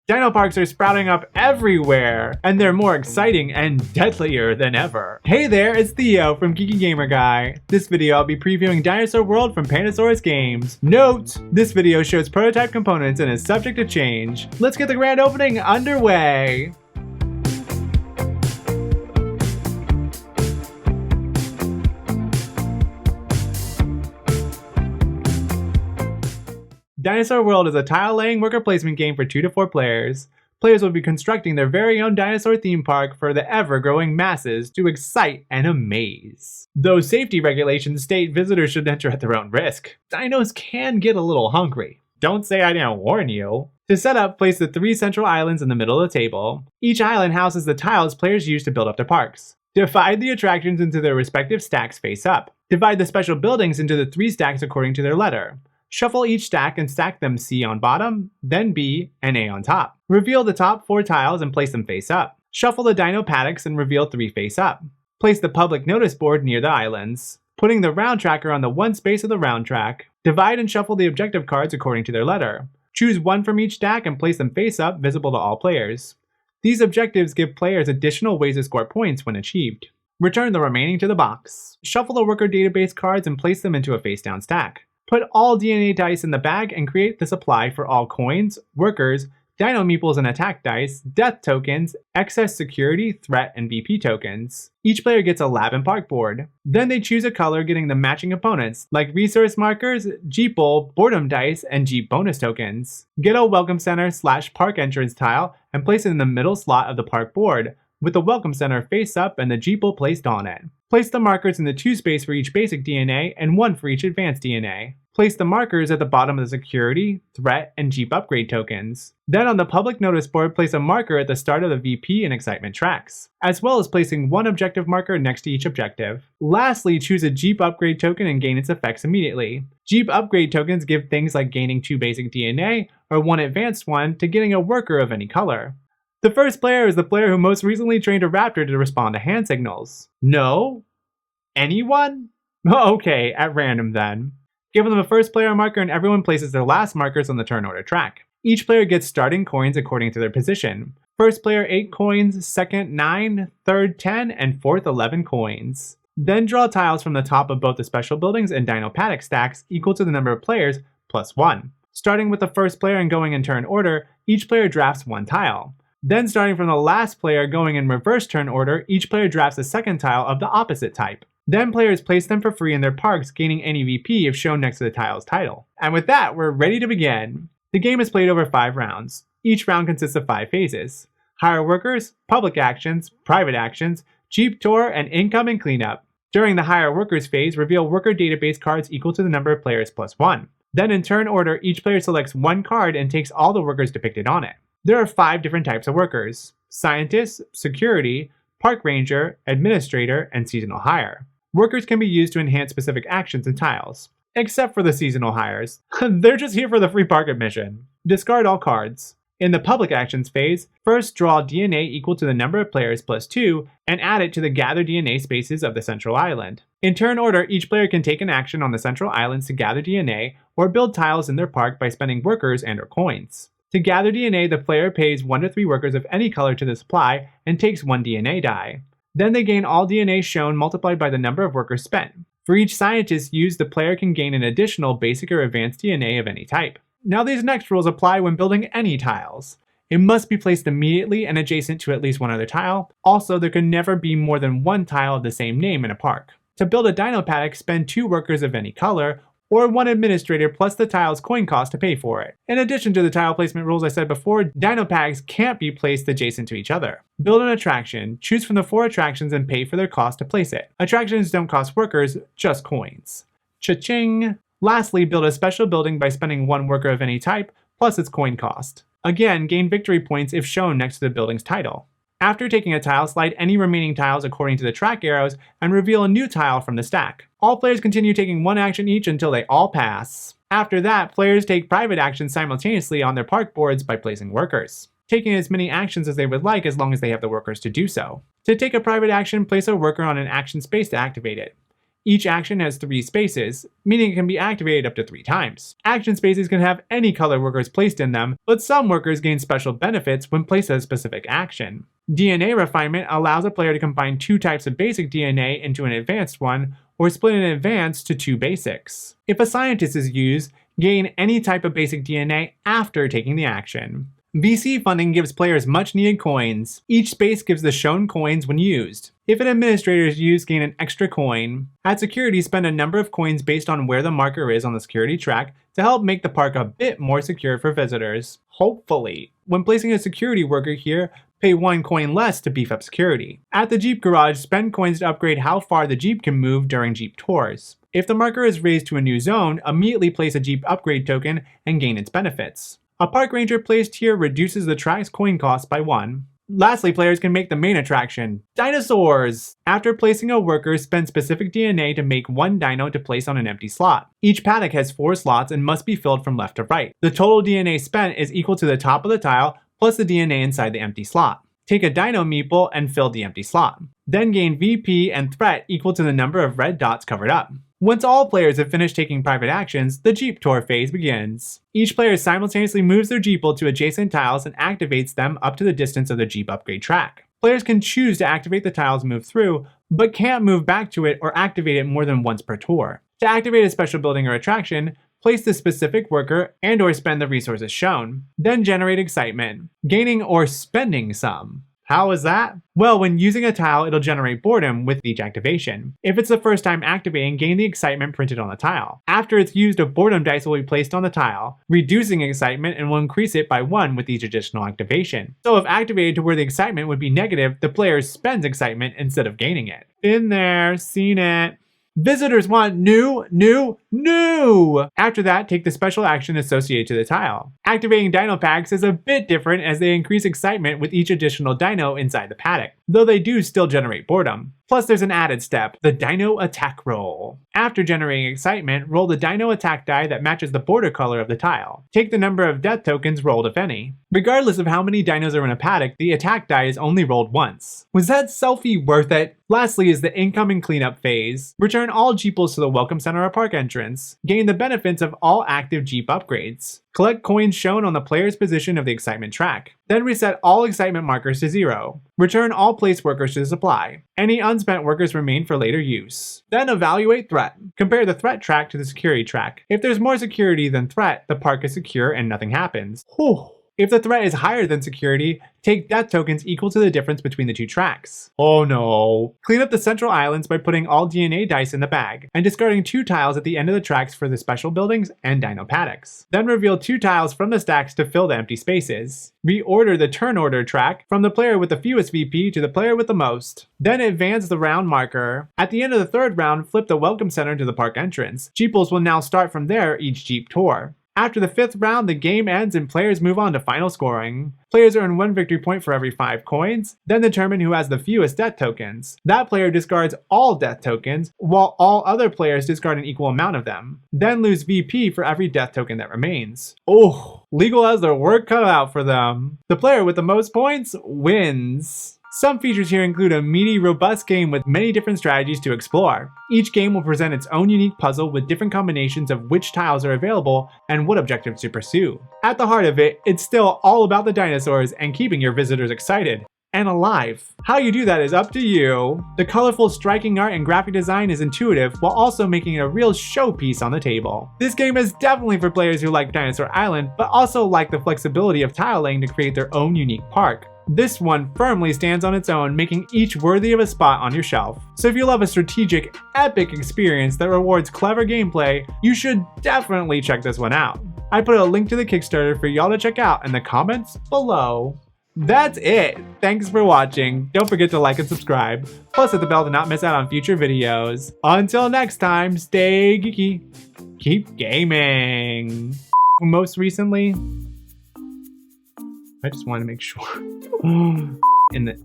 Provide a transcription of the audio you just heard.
Dino parks are sprouting up everywhere, and they're more exciting and deadlier than ever. Hey there, it's Theo from Geeky Gamer Guy. This video I'll be previewing Dinosaur World from Pandasaurus Games. Note, this video shows prototype components and is subject to change. Let's get the grand opening underway. Dinosaur World is a tile-laying worker placement game for 2 to 4 players. Players will be constructing their very own dinosaur theme park for the ever-growing masses to excite and amaze. Though safety regulations state visitors should enter at their own risk, dinos can get a little hungry. Don't say I didn't warn you. To set up, place the 3 central islands in the middle of the table. Each island houses the tiles players use to build up their parks. Divide the attractions into their respective stacks face up. Divide the special buildings into the 3 stacks according to their letter. Shuffle each stack and stack them C on bottom, then B, and A on top. Reveal the top 4 tiles and place them face up. Shuffle the dino paddocks and reveal 3 face up. Place the public notice board near the islands, putting the round tracker on the 1 space of the round track. Divide and shuffle the objective cards according to their letter. Choose 1 from each stack and place them face up, visible to all players. These objectives give players additional ways to score points when achieved. Return the remaining to the box. Shuffle the worker database cards and place them into a face down stack. Put all DNA dice in the bag and create the supply for all coins, workers, dino meeples and attack dice, death tokens, excess security, threat, and VP tokens. Each player gets a lab and park board. Then they choose a color getting the matching components, like resource markers, Jeeple, boredom dice, and Jeep bonus tokens. Get a welcome center / park entrance tile and place it in the middle slot of the park board, with the welcome center face up and the Jeeple placed on it. Place the markers in the 2 space for each basic DNA and 1 for each advanced DNA. Place the markers at the bottom of the security, threat, and Jeep upgrade tokens. Then on the public notice board, place a marker at the start of the VP and excitement tracks, as well as placing 1 objective marker next to each objective. Lastly, choose a Jeep upgrade token and gain its effects immediately. Jeep upgrade tokens give things like gaining 2 basic DNA or 1 advanced one to getting a worker of any color. The first player is the player who most recently trained a raptor to respond to hand signals. No? Anyone? Okay, at random then. Give them a first player marker and everyone places their last markers on the turn order track. Each player gets starting coins according to their position. First player 8 coins, second 9, third 10, and fourth 11 coins. Then draw tiles from the top of both the special buildings and dino paddock stacks equal to the number of players plus 1. Starting with the first player and going in turn order, each player drafts 1 tile. Then starting from the last player going in reverse turn order, each player drafts a second tile of the opposite type. Then players place them for free in their parks, gaining any VP if shown next to the tile's title. And with that, we're ready to begin. The game is played over 5 rounds. Each round consists of 5 phases: hire workers, public actions, private actions, Jeep tour, and incoming cleanup. During the hire workers phase, reveal worker database cards equal to the number of players plus 1. Then in turn order, each player selects 1 card and takes all the workers depicted on it. There are 5 different types of workers: scientist, security, park ranger, administrator, and seasonal hire. Workers can be used to enhance specific actions and tiles, except for the seasonal hires. They're just here for the free park admission. Discard all cards. In the public actions phase, first draw DNA equal to the number of players plus 2 and add it to the gather DNA spaces of the central island. In turn order, each player can take an action on the central islands to gather DNA or build tiles in their park by spending workers and/or coins. To gather DNA, the player pays 1 to 3 workers of any color to the supply and takes 1 DNA die. Then they gain all DNA shown multiplied by the number of workers spent. For each scientist used, the player can gain an additional basic or advanced DNA of any type. Now these next rules apply when building any tiles. It must be placed immediately and adjacent to at least 1 other tile. Also, there can never be more than 1 tile of the same name in a park. To build a dino paddock, spend 2 workers of any color, or 1 administrator plus the tile's coin cost to pay for it. In addition to the tile placement rules I said before, dino paddocks can't be placed adjacent to each other. Build an attraction, choose from the 4 attractions and pay for their cost to place it. Attractions don't cost workers, just coins. Cha-ching! Lastly, build a special building by spending 1 worker of any type, plus its coin cost. Again, gain victory points if shown next to the building's title. After taking a tile, slide any remaining tiles according to the track arrows and reveal a new tile from the stack. All players continue taking 1 action each until they all pass. After that, players take private actions simultaneously on their park boards by placing workers, taking as many actions as they would like as long as they have the workers to do so. To take a private action, place a worker on an action space to activate it. Each action has 3 spaces, meaning it can be activated up to 3 times. Action spaces can have any color workers placed in them, but some workers gain special benefits when placed as a specific action. DNA refinement allows a player to combine 2 types of basic DNA into an advanced one, or split an advanced to 2 basics. If a scientist is used, gain any type of basic DNA after taking the action. VC funding gives players much needed coins. Each space gives the shown coins when used. If an administrator is used, gain an extra coin. At security, spend a number of coins based on where the marker is on the security track to help make the park a bit more secure for visitors. Hopefully. When placing a security worker here, pay 1 coin less to beef up security. At the Jeep garage, spend coins to upgrade how far the Jeep can move during Jeep tours. If the marker is raised to a new zone, immediately place a Jeep upgrade token and gain its benefits. A park ranger placed here reduces the track's coin cost by 1. Lastly, players can make the main attraction, Dinosaurs! After placing a worker, spend specific DNA to make 1 dino to place on an empty slot. Each paddock has 4 slots and must be filled from left to right. The total DNA spent is equal to the top of the tile plus the DNA inside the empty slot. Take a dino meeple and fill the empty slot. Then gain VP and threat equal to the number of red dots covered up. Once all players have finished taking private actions, the Jeep tour phase begins. Each player simultaneously moves their Jeeple to adjacent tiles and activates them up to the distance of the Jeep upgrade track. Players can choose to activate the tiles moved through, but can't move back to it or activate it more than once per tour. To activate a special building or attraction, place the specific worker and/or spend the resources shown. Then generate excitement, gaining or spending some. How is that? Well, when using a tile, it'll generate boredom with each activation. If it's the first time activating, gain the excitement printed on the tile. After it's used, a boredom dice will be placed on the tile, reducing excitement, and will increase it by 1 with each additional activation. So if activated to where the excitement would be negative, the player spends excitement instead of gaining it. Been there, seen it. Visitors want new! After that, take the special action associated to the tile. Activating dino packs is a bit different as they increase excitement with each additional dino inside the paddock, though they do still generate boredom. Plus there's an added step, the dino attack roll. After generating excitement, roll the dino attack die that matches the border color of the tile. Take the number of death tokens rolled if any. Regardless of how many dinos are in a paddock, the attack die is only rolled once. Was that selfie worth it? Lastly is the incoming cleanup phase. Return all Jeeples to the welcome center or park entrance. Gain the benefits of all active Jeep upgrades. Collect coins shown on the player's position of the excitement track. Then reset all excitement markers to 0. Return all place workers to the supply. Any unspent workers remain for later use. Then evaluate threat. Compare the threat track to the security track. If there's more security than threat, the park is secure and nothing happens. Whew. If the threat is higher than security, take death tokens equal to the difference between the 2 tracks. Oh no. Clean up the central islands by putting all DNA dice in the bag, and discarding 2 tiles at the end of the tracks for the special buildings and dino paddocks. Then reveal 2 tiles from the stacks to fill the empty spaces. Reorder the turn order track from the player with the fewest VP to the player with the most. Then advance the round marker. At the end of the 3rd round, flip the welcome center to the park entrance. Jeeples will now start from there each Jeep tour. After the 5th round, the game ends and players move on to final scoring. Players earn 1 victory point for every 5 coins, then determine who has the fewest death tokens. That player discards all death tokens, while all other players discard an equal amount of them. Then lose VP for every death token that remains. Oh, Legal has their work cut out for them. The player with the most points wins. Some features here include a meaty, robust game with many different strategies to explore. Each game will present its own unique puzzle with different combinations of which tiles are available and what objectives to pursue. At the heart of it, it's still all about the dinosaurs and keeping your visitors excited and alive. How you do that is up to you. The colorful, striking art and graphic design is intuitive while also making it a real showpiece on the table. This game is definitely for players who like Dinosaur Island, but also like the flexibility of tile laying to create their own unique park. This one firmly stands on its own, making each worthy of a spot on your shelf. So if you love a strategic, epic experience that rewards clever gameplay, you should definitely check this one out. I put a link to the Kickstarter for y'all to check out in the comments below. That's it! Thanks for watching. Don't forget to like and subscribe. Plus hit the bell to not miss out on future videos. Until next time, stay geeky. Keep gaming. Most recently, I just want to make sure. In the